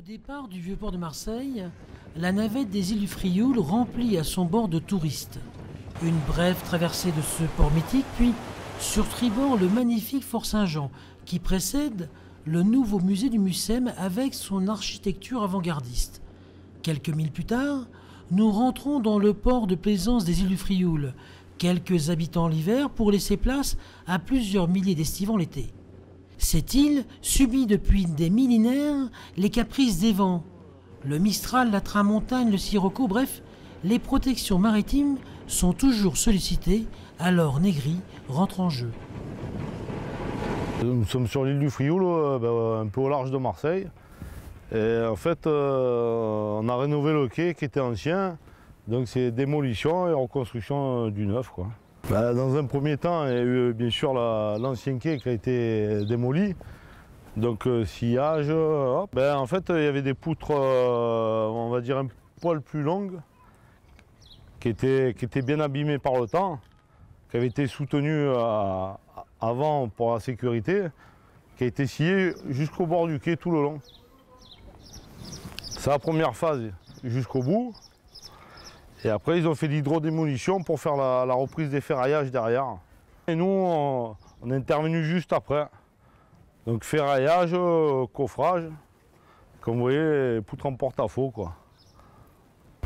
Au départ du vieux port de Marseille, la navette des îles du Frioul remplit à son bord de touristes. Une brève traversée de ce port mythique, puis sur tribord le magnifique Fort Saint-Jean, qui précède le nouveau musée du Mucem avec son architecture avant-gardiste. Quelques milles plus tard, nous rentrons dans le port de plaisance des îles du Frioul, quelques habitants l'hiver pour laisser place à plusieurs milliers d'estivants l'été. Cette île subit depuis des millénaires les caprices des vents. Le Mistral, la Tramontane, le Sirocco, bref, les protections maritimes sont toujours sollicitées, alors Negri rentre en jeu. Nous sommes sur l'île du Frioul, un peu au large de Marseille. Et en fait, on a rénové le quai qui était ancien, donc c'est démolition et reconstruction du neuf, quoi. Dans un premier temps, il y a eu bien sûr l'ancien quai qui a été démoli. Donc sillage. En fait, il y avait des poutres, on va dire un poil plus longues, qui étaient bien abîmées par le temps, qui avaient été soutenues avant pour la sécurité, qui a été sciée jusqu'au bord du quai tout le long. C'est la première phase jusqu'au bout. Et après, ils ont fait l'hydrodémolition pour faire la reprise des ferraillages derrière. Et nous, on est intervenu juste après. Donc ferraillage, coffrage, comme vous voyez, poutres en porte-à-faux, quoi.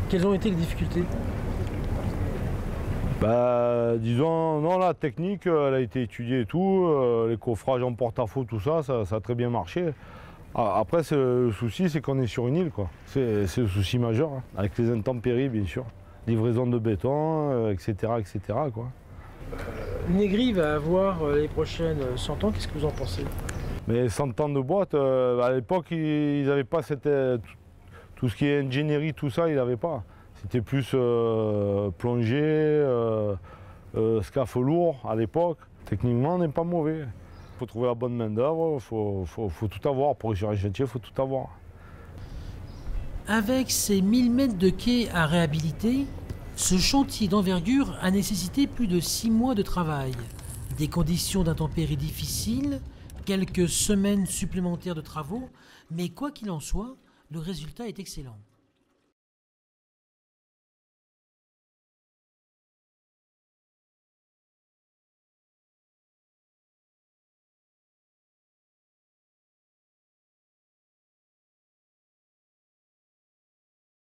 Quelles ont été les difficultés? Disons, non, la technique, elle a été étudiée et tout. Les coffrages en porte-à-faux, tout ça, ça a très bien marché. Après, le souci, c'est qu'on est sur une île, quoi. C'est le souci majeur, hein, avec les intempéries, bien sûr. Livraison de béton, etc., etc., quoi. Negri va avoir les prochaines 100 ans, qu'est-ce que vous en pensez? Mais 100 ans de boîte, à l'époque, ils n'avaient pas tout ce qui est ingénierie, tout ça, ils n'avaient pas. C'était plus plongée, scaf lourd à l'époque. Techniquement, on n'est pas mauvais. Il faut trouver la bonne main-d'œuvre, il faut tout avoir. Pour réussir un chantier, il faut tout avoir. Avec ses 1000 mètres de quai à réhabiliter, ce chantier d'envergure a nécessité plus de 6 mois de travail. Des conditions d'intempéries difficiles, quelques semaines supplémentaires de travaux, mais quoi qu'il en soit, le résultat est excellent.